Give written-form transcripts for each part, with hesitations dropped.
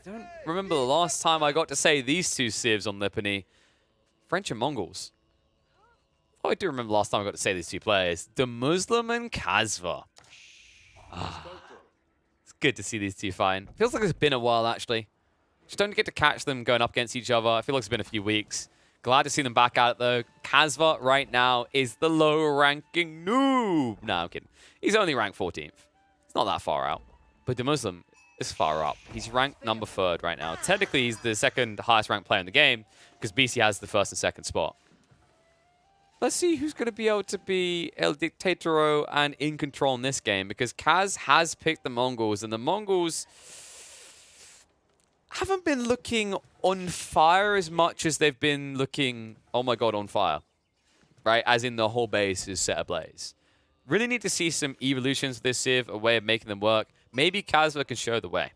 I don't remember the last time I got to say these two civs on Lipany. French and Mongols. Oh, I do remember the last time I got to say these two players. The Muslim and Kazva. It's good to see these two fighting. Feels like it's been a while, actually. Just don't get to catch them going up against each other. I feel like it's been a few weeks. Glad to see them back at it, though. Kazva right now is the low-ranking noob. No, I'm kidding. He's only ranked 14th. It's not that far out. But the Muslim is far up. He's ranked number 3rd right now. Technically, he's the second highest ranked player in the game because BC has the 1st and 2nd spot. Let's see who's going to be able to be El Dictatoro and in control in this game, because Kaz has picked the Mongols, and the Mongols haven't been looking on fire as much as they've been looking, oh my god, on fire. Right? As in the whole base is set ablaze. Really need to see some evolutions of this Civ, a way of making them work. Maybe Kazva can show the way.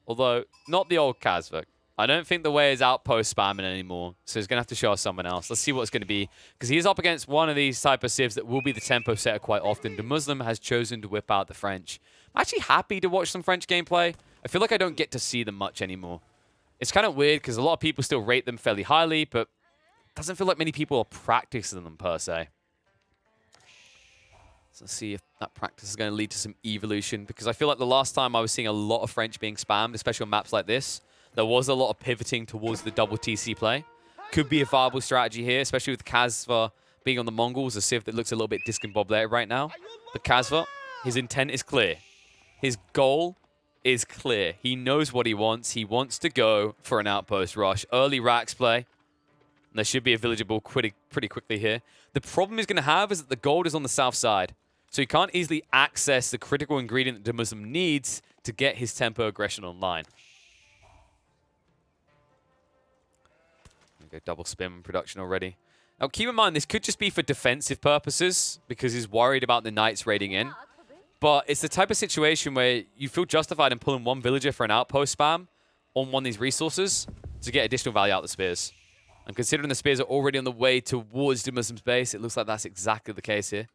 Although, not the old Kazva. I don't think the way is outpost spamming anymore, so he's going to have to show us someone else. Let's see what it's going to be, because he's up against one of these type of civs that will be the tempo setter quite often. The Muslim has chosen to whip out the French. I'm actually happy to watch some French gameplay. I feel like I don't get to see them much anymore. It's kind of weird, because a lot of people still rate them fairly highly, but it doesn't feel like many people are practicing them, per se. So let's see if that practice is going to lead to some evolution, because I feel like the last time I was seeing a lot of French being spammed, especially on maps like this, there was a lot of pivoting towards the double TC play. Could be a viable strategy here, especially with Kazva being on the Mongols, a civ that looks a little bit discombobulated right now. But Kazva, his intent is clear. His goal is clear. He knows what he wants. He wants to go for an outpost rush. Early Rax play. There should be a villageable pretty quickly here. The problem he's going to have is that the gold is on the south side. So he can't easily access the critical ingredient that the Muslim needs to get his tempo aggression online. Go double spin production already. Now, keep in mind, this could just be for defensive purposes because he's worried about the knights raiding in. But it's the type of situation where you feel justified in pulling one villager for an outpost spam on one of these resources to get additional value out of the spears. And considering the spears are already on the way towards the Muslim's base, it looks like that's exactly the case here.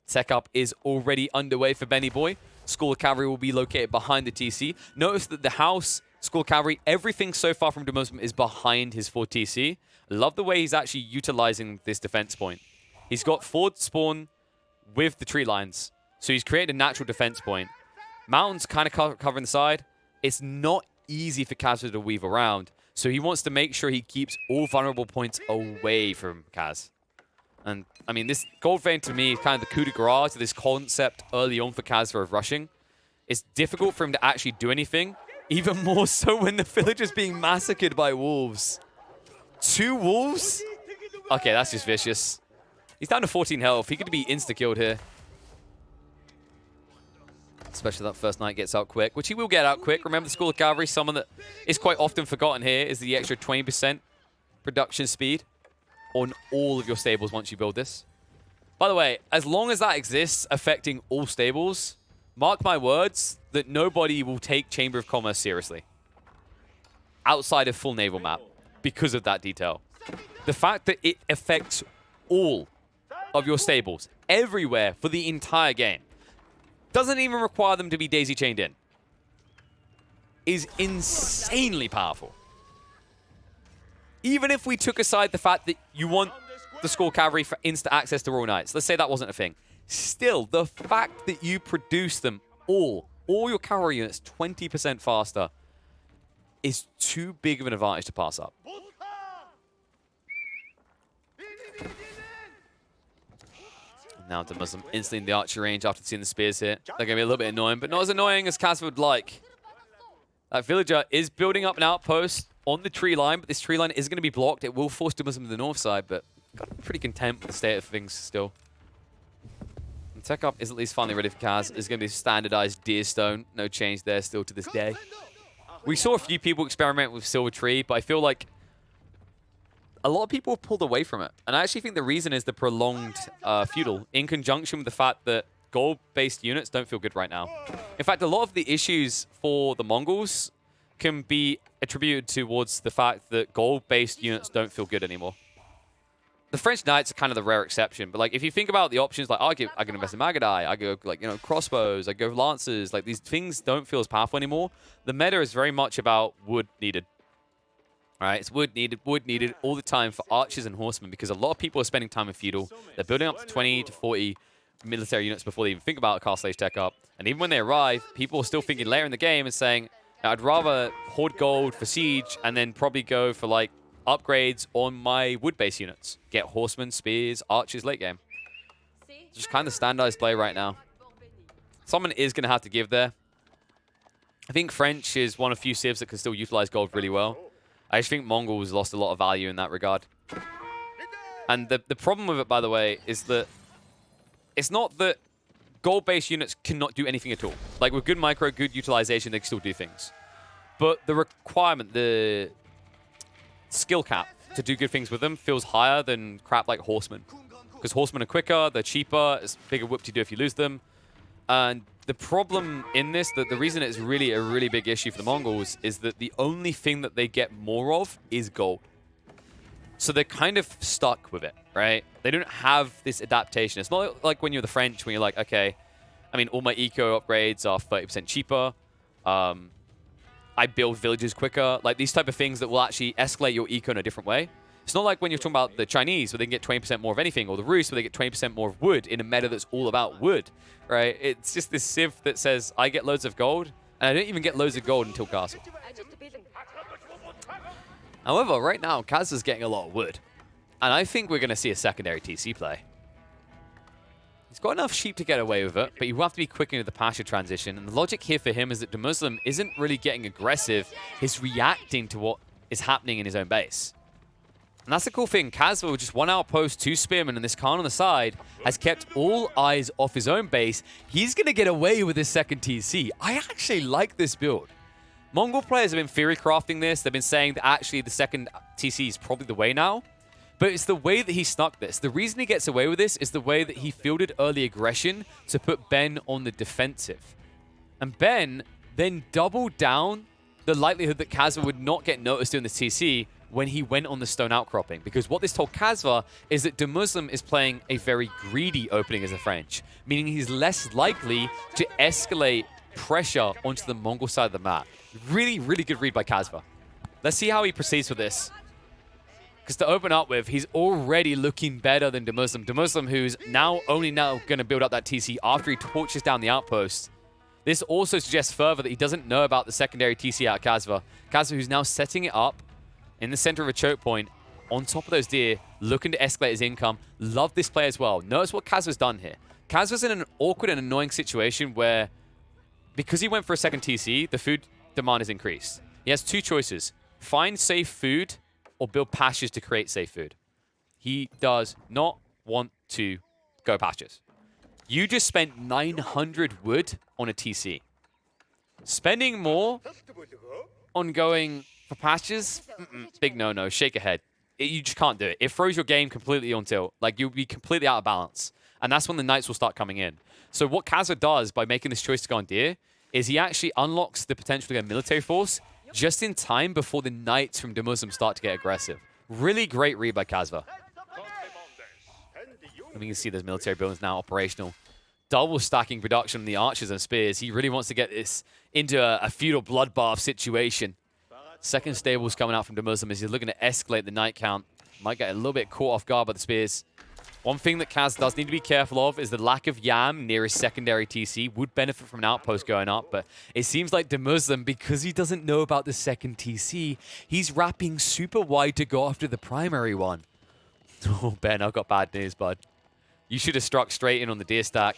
Tech up is already underway for Benny Boy. School of Cavalry will be located behind the TC. Notice that the house, School of Cavalry, everything so far from the Muslim is behind his 4 TC. I love the way he's actually utilizing this defense point. He's got forward spawn with the tree lines. So he's created a natural defense point. Mountains kind of covering the side. It's not easy for Kaz to weave around. So he wants to make sure he keeps all vulnerable points away from Kaz. And, I mean, this Gold Vein, to me, is kind of the coup de grace to this concept early on for Kazva of rushing. It's difficult for him to actually do anything, even more so when the villager's being massacred by wolves. 2 wolves? Okay, that's just vicious. He's down to 14 health. He could be insta-killed here. Especially that first knight gets out quick, which he will get out quick. Remember, the School of Cavalry, someone that is quite often forgotten here, is the extra 20% production speed on all of your stables once you build this. By the way, as long as that exists affecting all stables, mark my words that nobody will take Chamber of Commerce seriously outside of full naval map because of that detail. The fact that it affects all of your stables everywhere for the entire game doesn't even require them to be daisy chained in is insanely powerful. Even if we took aside the fact that you want the School Cavalry for instant access to Royal Knights, let's say that wasn't a thing. Still, the fact that you produce them all your cavalry units 20% faster is too big of an advantage to pass up. Now to Muslim instantly in the archer range after seeing the spears here. They're going to be a little bit annoying, but not as annoying as Kaz would like. That villager is building up an outpost on the tree line, but this tree line is going to be blocked. It will force the Muslim to the north side, but got to be pretty content with the state of things still. And Tech Up is at least finally ready for Kaz. It's going to be standardized Deerstone. No change there still to this day. We saw a few people experiment with Silver Tree, but I feel like a lot of people have pulled away from it. And I actually think the reason is the prolonged feudal, in conjunction with the fact that gold-based units don't feel good right now. In fact, a lot of the issues for the Mongols can be attributed towards the fact that gold-based units don't feel good anymore. the French Knights are kind of the rare exception. But like, if you think about the options, like I can invest in Magadai, I go like crossbows, I go Lancers. Like these things don't feel as powerful anymore. The meta is very much about wood needed. All right, it's wood needed all the time for archers and horsemen because a lot of people are spending time in feudal. They're building up to 20 to 40 military units before they even think about a Castle Age tech up. And even when they arrive, people are still thinking later in the game and saying, I'd rather hoard gold for siege and then probably go for like upgrades on my wood-based units. Get horsemen, spears, archers late game. Just kind of standardized play right now. Someone is going to have to give there. I think French is one of few civs that can still utilize gold really well. I just think Mongols lost a lot of value in that regard. And the problem with it, by the way, is that it's not that gold-based units cannot do anything at all. Like with good micro, good utilization, they can still do things. But the requirement, the skill cap to do good things with them feels higher than crap like horsemen. Because horsemen are quicker, they're cheaper, it's a bigger whoop to do if you lose them. And the problem in this, that the reason it's really a really big issue for the Mongols is that the only thing that they get more of is gold. So they're kind of stuck with it, right? They don't have this adaptation. It's not like when you're the French, when you're like, okay, I mean, all my eco upgrades are 30% cheaper. I build villages quicker. Like these type of things that will actually escalate your eco in a different way. It's not like when you're talking about the Chinese where they can get 20% more of anything, or the Rus where they get 20% more of wood in a meta that's all about wood, right? It's just this civ that says, I get loads of gold, and I don't even get loads of gold until castle. However, right now, Kaz is getting a lot of wood. And I think we're going to see a secondary TC play. He's got enough sheep to get away with it, but you have to be quick into the pasture transition. And the logic here for him is that Demuslim isn't really getting aggressive. He's reacting to what is happening in his own base. And that's the cool thing. Kazva with just one outpost, 2 spearmen, and this Khan on the side has kept all eyes off his own base. He's going to get away with his second TC. I actually like this build. Mongol players have been theory crafting this. They've been saying that actually the second TC is probably the way now. But it's the way that he snuck this. The reason he gets away with this is the way that he fielded early aggression to put Ben on the defensive. And Ben then doubled down the likelihood that Kazva would not get noticed doing the TC when he went on the stone outcropping. Because what this told Kazva is that Demuslim is playing a very greedy opening as a French, meaning he's less likely to escalate pressure onto the Mongol side of the map. Really, really good read by Kazva. Let's see how he proceeds with this. Because to open up with, he's already looking better than Demuslim. Demuslim, who's only now going to build up that TC after he torches down the outpost. This also suggests further that he doesn't know about the secondary TC out of Kazva. Kazva, who's now setting it up in the center of a choke point, on top of those deer, looking to escalate his income. Love this play as well. Notice what Kazva's done here. Kazva's in an awkward and annoying situation where, because he went for a second TC, the food demand is increased. He has 2 choices. Find safe food or build pastures to create safe food. He does not want to go pastures. You just spent 900 wood on a TC. Spending more on going for pastures? Big no-no. Shake a head. You just can't do it. It throws your game completely on tilt. Like, you'll be completely out of balance. And that's when the knights will start coming in. So what Kazva does by making this choice to go on deer is he actually unlocks the potential to get a military force just in time before the knights from Demuslim start to get aggressive. Really great read by Kazva. And we can see those military buildings now operational. Double stacking production on the archers and spears. He really wants to get this into a feudal bloodbath situation. Second stables coming out from Demuslim as he's looking to escalate the knight count. Might get a little bit caught off guard by the spears. One thing that Kaz does need to be careful of is the lack of Yam near his secondary TC. Would benefit from an outpost going up, but it seems like Demuslim, because he doesn't know about the second TC, he's wrapping super wide to go after the primary one. Oh, Ben, I've got bad news, bud. You should have struck straight in on the deer stack.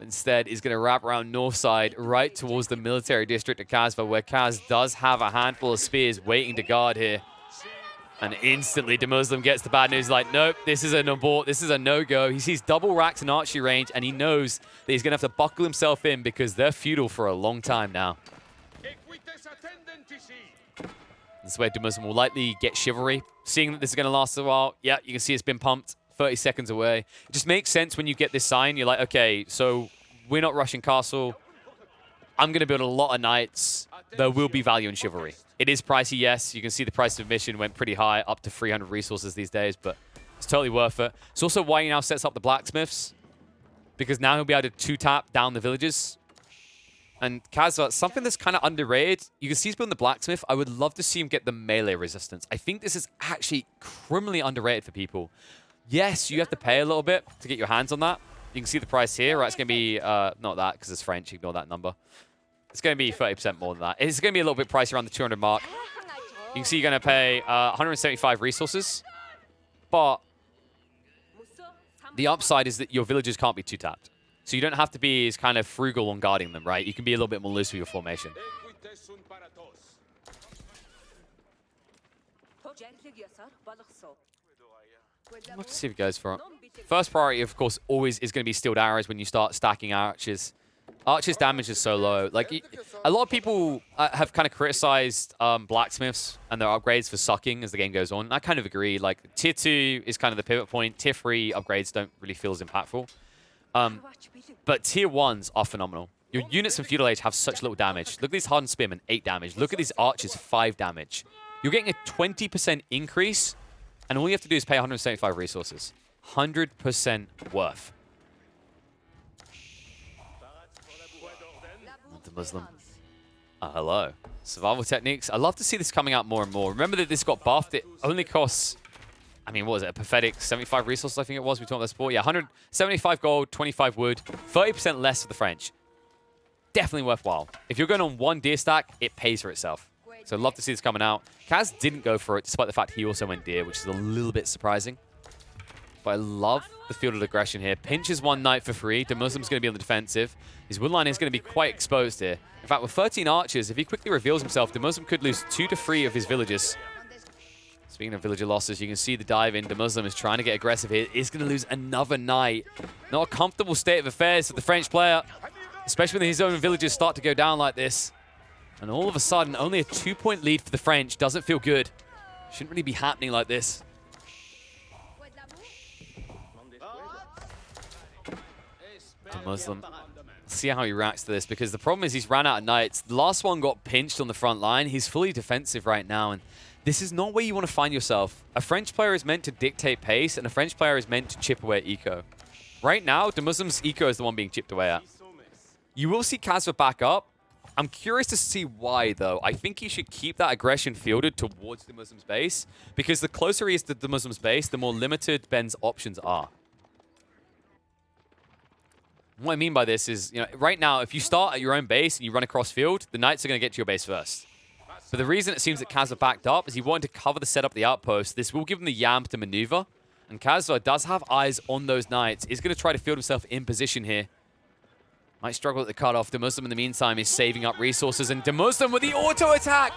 Instead, he's going to wrap around north side right towards the military district of Kazva, where Kaz does have a handful of spears waiting to guard here. And instantly, Demuslim gets the bad news, like, nope, this is an abort, this is a no-go. He sees double racks in archery range, and he knows that he's going to have to buckle himself in because they're feudal for a long time now. This way, Demuslim will likely get chivalry. Seeing that this is going to last a while, yeah, you can see it's been pumped 30 seconds away. It just makes sense when you get this sign. You're like, okay, so we're not rushing castle. I'm going to build a lot of knights. there will be value in Chivalry. It is pricey, yes. You can see the price of admission went pretty high, up to 300 resources these days, but it's totally worth it. It's also why he now sets up the blacksmiths, because now he'll be able to two-tap down the villages. And Kazva, something that's kind of underrated, you can see he's building the blacksmith. I would love to see him get the melee resistance. I think this is actually criminally underrated for people. Yes, you have to pay a little bit to get your hands on that. You can see the price here, right? It's going to be, not that, because it's French. Ignore that number. It's going to be 30% more than that. It's going to be a little bit pricey around the 200 mark. You can see you're going to pay 175 resources. But the upside is that your villagers can't be two-tapped. So you don't have to be as kind of frugal on guarding them, right? You can be a little bit more loose with your formation. Let's see if it goes for it. First priority, of course, always is going to be Steeled Arrows when you start stacking archers. Archers' damage is so low. Like, a lot of people have kind of criticized blacksmiths and their upgrades for sucking as the game goes on. I kind of agree. Like, Tier 2 is kind of the pivot point. Tier 3 upgrades don't really feel as impactful. But Tier 1s are phenomenal. Your units in Feudal Age have such little damage. Look at these Hardened Spearmen, 8 damage. Look at these Archers, 5 damage. You're getting a 20% increase, and all you have to do is pay 175 resources. 100% worth. The Muslim. Hello. Survival techniques. I love to see this coming out more and more. Remember that this got buffed. It only costs, I mean, what was it? A pathetic 75 resources, I think it was. We talked about this before. Yeah, 175 gold, 25 wood, 30% less for the French. Definitely worthwhile. If you're going on one deer stack, it pays for itself. So I'd love to see this coming out. Kaz didn't go for it, despite the fact he also went deer, which is a little bit surprising. But I love the fielded aggression here. Pinches one knight for free. The Muslim's going to be on the defensive. His woodline is going to be quite exposed here. In fact, with 13 archers, if he quickly reveals himself, the Muslim could lose 2 to 3 of his villagers. Speaking of villager losses, you can see the dive in. The Muslim is trying to get aggressive here. Is going to lose another knight. Not a comfortable state of affairs for the French player, especially when his own villagers start to go down like this. And all of a sudden, only a 2-point lead for the French. Doesn't feel good. Shouldn't really be happening like this. The Muslim. Let's see how he reacts to this, because the problem is he's ran out of knights. The last one got pinched on the front line. He's fully defensive right now, and this is not where you want to find yourself. A French player is meant to dictate pace, and a French player is meant to chip away at eco. Right now, the Muslim's eco is the one being chipped away at. You will see Kazva back up. I'm curious to see why, though. I think he should keep that aggression fielded towards the Muslim's base, because the closer he is to the Muslim's base, the more limited Ben's options are. What I mean by this is, right now, if you start at your own base and you run across field, the knights are going to get to your base first. But the reason it seems that Kazva backed up is he wanted to cover the setup of the outpost. This will give him the yamp to maneuver. And Kazva does have eyes on those knights. He's going to try to field himself in position here. Might struggle at the cutoff. The Muslim, in the meantime, is saving up resources. And the Muslim with the auto attack.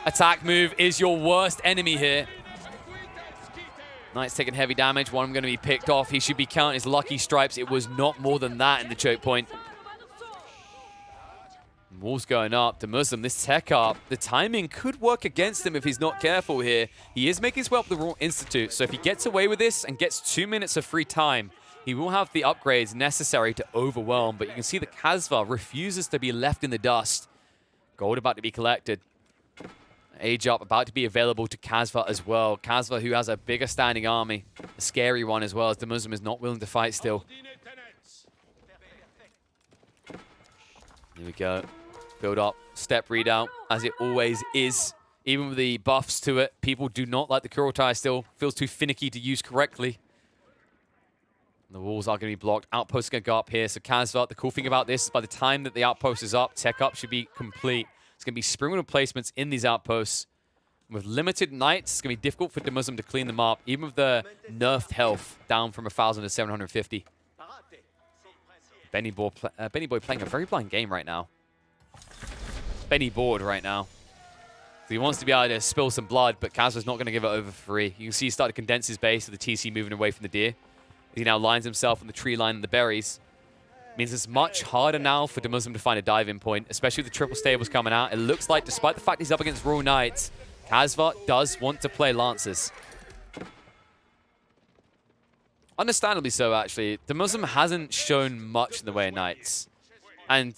Attack move is your worst enemy here. Knight's taking heavy damage. One of them going to be picked off. He should be counting his lucky stripes. It was not more than that in the choke point. Wall's going up. The Muslim, this tech up. The timing could work against him if he's not careful here. He is making his way up the Royal Institute. So if he gets away with this and gets 2 minutes of free time, he will have the upgrades necessary to overwhelm. But you can see that Kazva refuses to be left in the dust. Gold about to be collected. Age up about to be available to Kazva as well. Kazva, who has a bigger standing army. A scary one as well, as the Muslim is not willing to fight still. Here we go. Build up, step readout, as it always is. Even with the buffs to it, people do not like the Kurultai still. Feels too finicky to use correctly. The walls are going to be blocked. Outposts are going to go up here. So Kazva, the cool thing about this is by the time that the outpost is up, tech up should be complete. It's going to be spring replacements in these outposts. With limited knights, it's going to be difficult for the Muslim to clean them up, even with the nerfed health down from 1,000 to 750. Benny Boy playing a very blind game right now. Benny bored right now. So he wants to be able to spill some blood, but Kazva's not going to give it over for free. You can see he started to condense his base with the TC moving away from the deer. He now lines himself on the tree line and the berries. Means it's much harder now for the Muslim to find a dive-in point, especially with the triple stables coming out. It looks like, despite the fact he's up against Royal Knights, Kazva does want to play Lancers. Understandably so, actually. The Muslim hasn't shown much in the way of Knights. And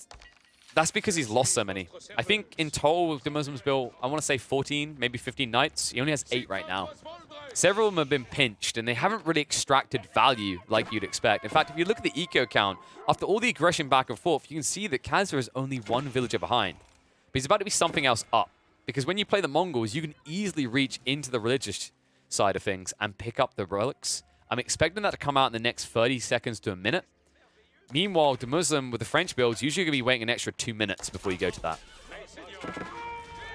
that's because he's lost so many. I think in total, Demuslim's built, I want to say 14, maybe 15 knights. He only has 8 right now. Several of them have been pinched, and they haven't really extracted value like you'd expect. In fact, if you look at the eco count, after all the aggression back and forth, you can see that Kazva is only 1 villager behind. But he's about to be something else up. Because when you play the Mongols, you can easily reach into the religious side of things and pick up the relics. I'm expecting that to come out in the next 30 seconds to a minute. Meanwhile, Demuslim with the French builds usually going to be waiting an extra 2 minutes before you go to that.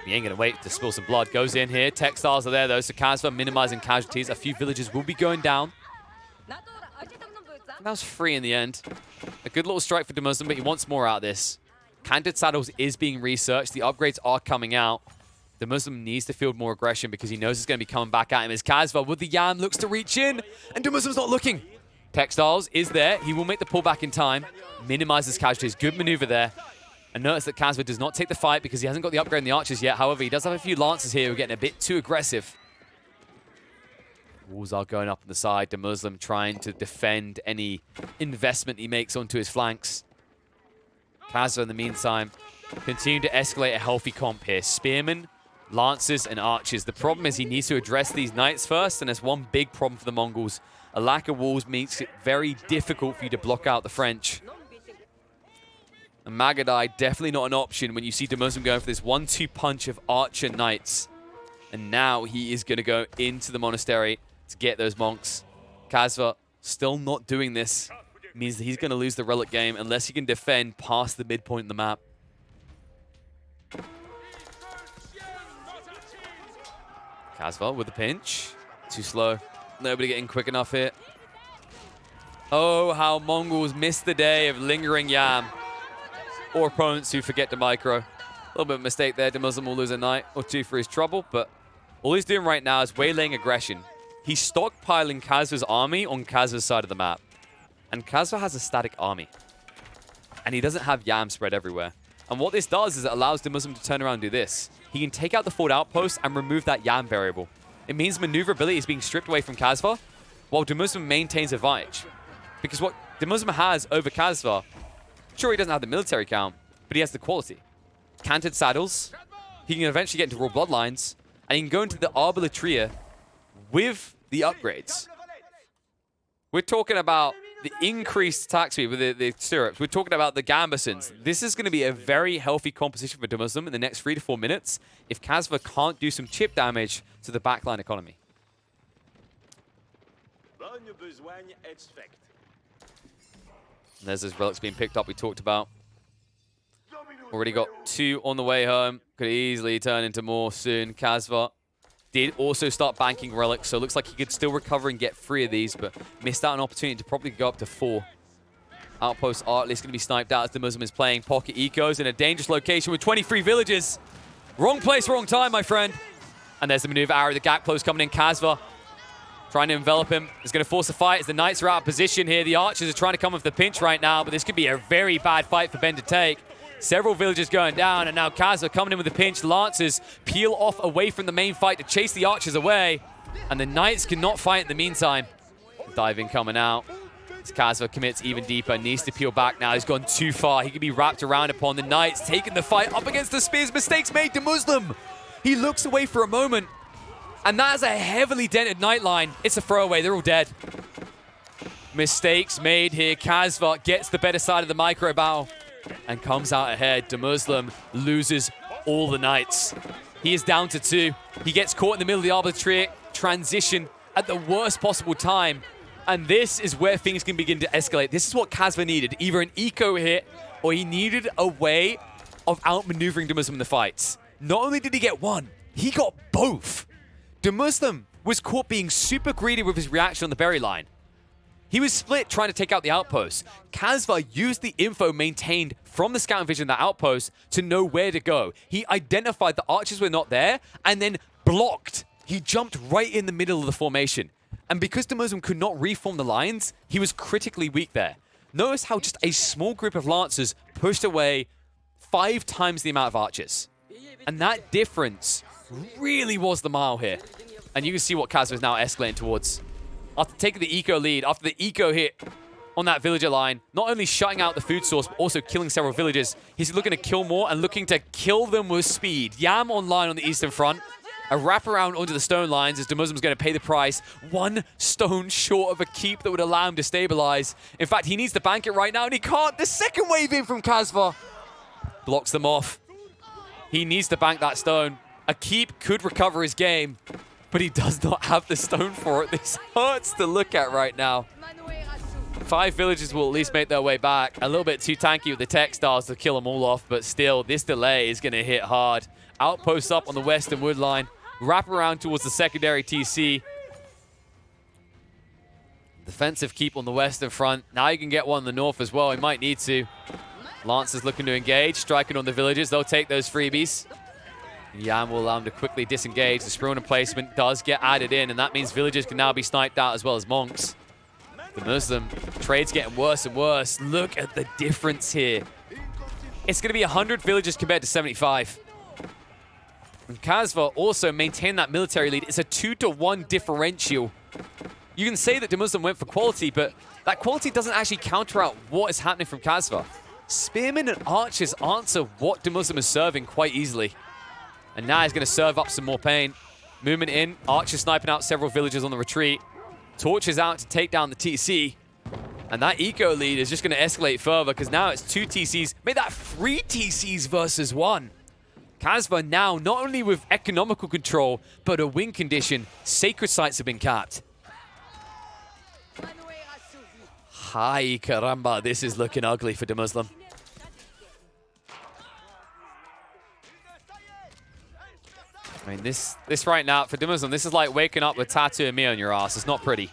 He ain't going to wait to spill some blood. Goes in here. Textiles are there, though, so Kazva minimizing casualties. A few villages will be going down. That was free in the end. A good little strike for Demuslim, but he wants more out of this. Canted Saddles is being researched. The upgrades are coming out. Demuslim needs to field more aggression because he knows it's going to be coming back at him as Kazva with the Yam looks to reach in, and Demuslim's not looking. Textiles is there. He will make the pullback in time. Minimizes casualties. Good maneuver there. And notice that Kazva does not take the fight because he hasn't got the upgrade in the archers yet. However, he does have a few lancers here who are getting a bit too aggressive. Walls are going up on the side. Demuslim trying to defend any investment he makes onto his flanks. Kazva, in the meantime, continue to escalate a healthy comp here. Spearmen, lancers, and archers. The problem is he needs to address these knights first, and there's one big problem for the Mongols. A lack of walls makes it very difficult for you to block out the French. And Magadai, definitely not an option when you see Demuslim going for this 1-2 punch of archer knights. And now he is going to go into the monastery to get those monks. Kazva still not doing this. Means that he's going to lose the relic game unless he can defend past the midpoint in the map. Kazva with the pinch. Too slow. Nobody getting quick enough here. Oh, how Mongols missed the day of lingering Yam. Or opponents who forget to micro. A little bit of a mistake there. Demuslim will lose a knight or 2 for his trouble, but all he's doing right now is waylaying aggression. He's stockpiling Kazva's army on Kazva's side of the map. And Kazva has a static army. And he doesn't have Yam spread everywhere. And what this does is it allows Demuslim to turn around and do this. He can take out the fort outpost and remove that Yam variable. It means maneuverability is being stripped away from Kazva, while Demuslim maintains advantage. Because what Demuslim has over Kazva, sure, he doesn't have the military count, but he has the quality. Canted saddles, he can eventually get into raw bloodlines, and he can go into the Arbalatria with the upgrades. We're talking about the increased attack speed with the stirrups. We're talking about the gambesons. This is going to be a very healthy composition for Demuslim in the next 3 to 4 minutes if Kazva can't do some chip damage to the backline economy. And there's those relics being picked up we talked about. Already got 2 on the way home. Could easily turn into more soon. Kazva did also start banking relics, so it looks like he could still recover and get 3 of these, but missed out an opportunity to probably go up to 4. Outpost Artless going to be sniped out as Demuslim is playing pocket ecos in a dangerous location with 23 villages. Wrong place, wrong time, my friend. And there's the maneuver arrow, the gap close coming in. Kazva trying to envelop him. Is going to force a fight as the knights are out of position here. The archers are trying to come with the pinch right now, but this could be a very bad fight for Ben to take. Several villages going down, and now Kazva coming in with a pinch. Lancers peel off away from the main fight to chase the archers away, and the knights cannot fight in the meantime. Diving coming out. As Kazva commits even deeper, needs to peel back now. He's gone too far. He could be wrapped around upon the knights, taking the fight up against the spears. Mistakes made to Muslim. He looks away for a moment, and that is a heavily dented knight line. It's a throwaway. They're all dead. Mistakes made here. Kazva gets the better side of the micro battle and comes out ahead. Demuslim loses all the knights. He is down to 2. He gets caught in the middle of the arbitrary transition at the worst possible time. And this is where things can begin to escalate. This is what Kazva needed. Either an eco hit, or he needed a way of outmaneuvering Demuslim in the fights. Not only did he get 1, he got both. Demuslim was caught being super greedy with his reaction on the berry line. He was split trying to take out the outpost. Kazva used the info maintained from the scouting vision of the outpost to know where to go. He identified the archers were not there and then blocked. He jumped right in the middle of the formation. And because Demuslim could not reform the lines, he was critically weak there. Notice how just a small group of lancers pushed away 5 times the amount of archers. And that difference really was the mile here. And you can see what Kazva is now escalating towards. After taking the eco lead, after the eco hit on that villager line, not only shutting out the food source, but also killing several villagers. He's looking to kill more and looking to kill them with speed. Yam online on the eastern front. A wraparound onto the stone lines as Demuslim's going to pay the price. 1 stone short of a keep that would allow him to stabilize. In fact, he needs to bank it right now, and he can't. The second wave in from Kasva blocks them off. He needs to bank that stone. A keep could recover his game, but he does not have the stone for it. This hurts to look at right now. 5 villagers will at least make their way back. A little bit too tanky with the textiles to kill them all off, but still, this delay is going to hit hard. Outposts up on the western wood line. Wrap around towards the secondary TC. Defensive keep on the western front. Now you can get one on the north as well. He might need to. Lance is looking to engage, striking on the villagers. They'll take those freebies. Yam will allow him to quickly disengage. The Spruan placement does get added in, and that means villagers can now be sniped out as well as monks. The Muslim trade's getting worse and worse. Look at the difference here. It's going to be 100 villagers compared to 75. And Kasva also maintained that military lead. It's a 2-to-1 differential. You can say that the Muslim went for quality, but that quality doesn't actually counter out what is happening from Kasva. Spearmen and archers answer what the Muslim is serving quite easily. And now he's going to serve up some more pain. Movement in. Archer sniping out several villagers on the retreat. Torches out to take down the TC. And that eco lead is just going to escalate further because now it's 2 TCs. Made that 3 TCs versus 1. Kasva now not only with economical control, but a win condition. Sacred sites have been capped. Hi, caramba. This is looking ugly for the Muslim. I mean, this right now, for the Muslim, this is like waking up with Tattoo and me on your ass. It's not pretty.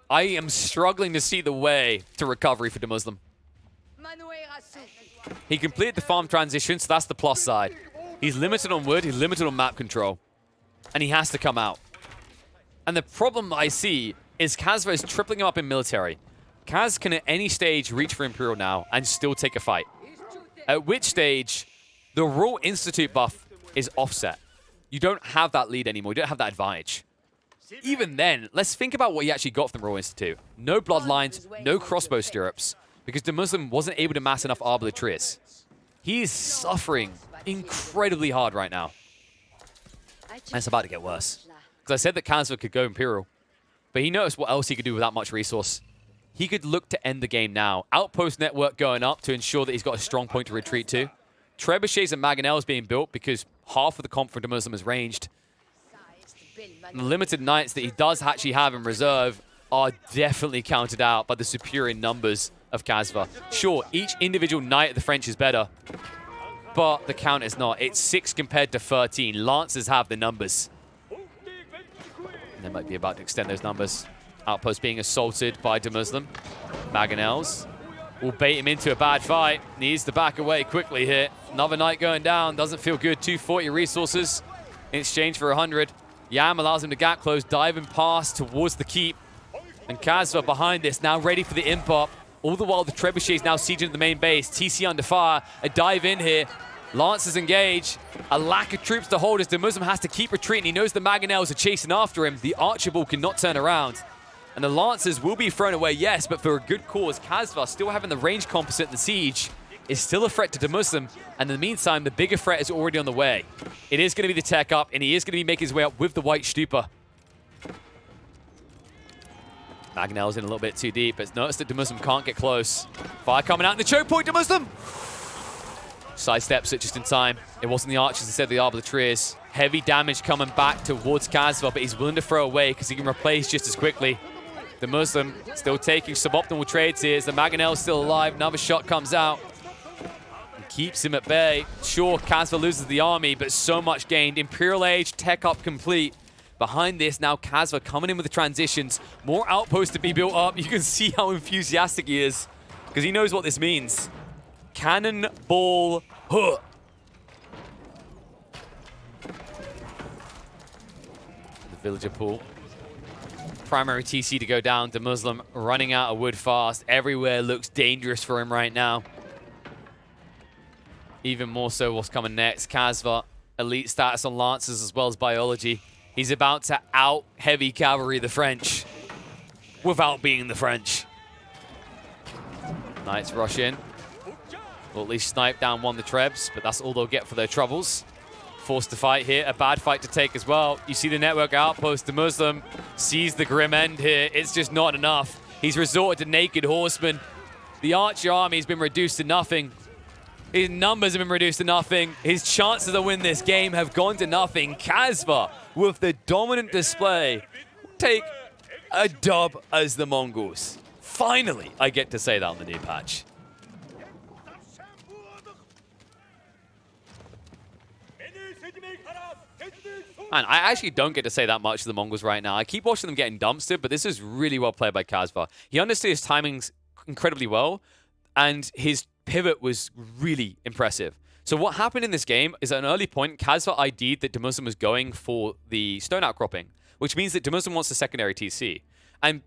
I am struggling to see the way to recovery for the Muslim. He completed the farm transition, so that's the plus side. He's limited on wood, he's limited on map control, and he has to come out. And the problem I see is Kasva is tripling him up in military. Kaz can at any stage reach for Imperial now and still take a fight. At which stage, the Royal Institute buff is offset. You don't have that lead anymore, you don't have that advantage. Even then, let's think about what he actually got from the Royal Institute. No bloodlines, no crossbow stirrups, because the Muslim wasn't able to mass enough Arbalatriers. He is suffering incredibly hard right now. And it's about to get worse. Because I said that Kasva could go Imperial, but he noticed what else he could do without much resource. He could look to end the game now. Outpost network going up to ensure that he's got a strong point to retreat to. Trebuchets and Mangonels being built because half of the comp for the Muslim is ranged. And the limited knights that he does actually have in reserve are definitely counted out by the superior numbers of Kasva. Sure, each individual knight of the French is better, but the count is not. It's 6 compared to 13. Lancers have the numbers. And they might be about to extend those numbers. Outpost being assaulted by the Muslim. Mangonels will bait him into a bad fight. Needs to back away quickly here. Another knight going down. Doesn't feel good. 240 resources in exchange for 100. Yam allows him to gap close, diving past towards the keep. And Kasva behind this, now ready for the imp up. All the while, the trebuchets now sieging the main base. TC under fire. A dive in here. Lancers engage. A lack of troops to hold as the Muslim has to keep retreating. He knows the Mangonels are chasing after him. The Archibald cannot turn around. And the Lancers will be thrown away, yes, but for a good cause. Kasva, still having the range composite in the siege, is still a threat to the Muslim. And in the meantime, the bigger threat is already on the way. It is going to be the tech up, and he is going to be making his way up with the White Stupa. Mangonel's in a little bit too deep, but notice that the Muslim can't get close. Fire coming out in the choke point, the Muslim! Sidesteps it just in time. It wasn't the archers, instead the Arbalatriers. Heavy damage coming back towards Kasva, but he's willing to throw away because he can replace just as quickly. The Muslim still taking suboptimal trades here. The Mangonel's still alive. Another shot comes out. And keeps him at bay. Sure, Kasva loses the army, but so much gained. Imperial Age, tech up complete. Behind this, now Kasva coming in with the transitions. More outposts to be built up. You can see how enthusiastic he is because he knows what this means. Cannonball huh. The villager pool. Primary TC to go down. The Muslim running out of wood fast. Everywhere looks dangerous for him right now. Even more so what's coming next. Kasva, elite status on Lancers as well as biology. He's about to out-heavy cavalry the French without being the French. Knights rush in. Will at least snipe down one of the Trebs, but that's all they'll get for their troubles. Forced to fight here. A bad fight to take as well. You see the network outpost. The Muslim sees the grim end here. It's just not enough. He's resorted to Naked Horseman. The Archer army has been reduced to nothing. His numbers have been reduced to nothing. His chances to win this game have gone to nothing. Kasva, with the dominant display, take a dub as the Mongols. Finally, I get to say that on the new patch. And I actually don't get to say that much to the Mongols right now. I keep watching them getting dumpstered, but this is really well played by Kasva. He understood his timings incredibly well, and his pivot was really impressive. So what happened in this game is at an early point, Kasva ID'd that Demuslim was going for the stone outcropping, which means that Demuslim wants a secondary TC. And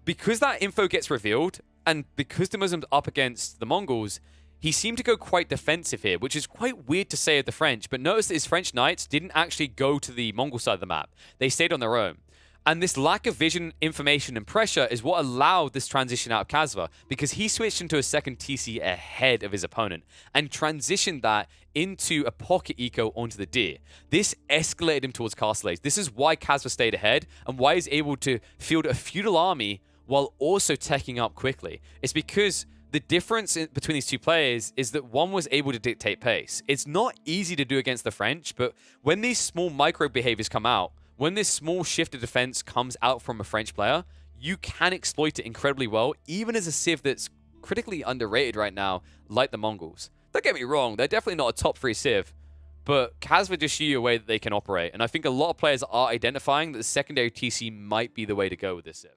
because that info gets revealed, and because Demuslim's up against the Mongols, he seemed to go quite defensive here, which is quite weird to say of the French, but notice that his French Knights didn't actually go to the Mongol side of the map. They stayed on their own. And this lack of vision, information, and pressure is what allowed this transition out of Kasva, because he switched into a second TC ahead of his opponent and transitioned that into a pocket eco onto the deer. This escalated him towards Castle Age. This is why Kasva stayed ahead and why he's able to field a feudal army while also teching up quickly. It's because the difference between these two players is that one was able to dictate pace. It's not easy to do against the French, but when these small micro behaviors come out, when this small shift of defense comes out from a French player, you can exploit it incredibly well, even as a Civ that's critically underrated right now, like the Mongols. Don't get me wrong, they're definitely not a top 3 Civ, but Kasva just show you a way that they can operate, and I think a lot of players are identifying that the secondary TC might be the way to go with this Civ.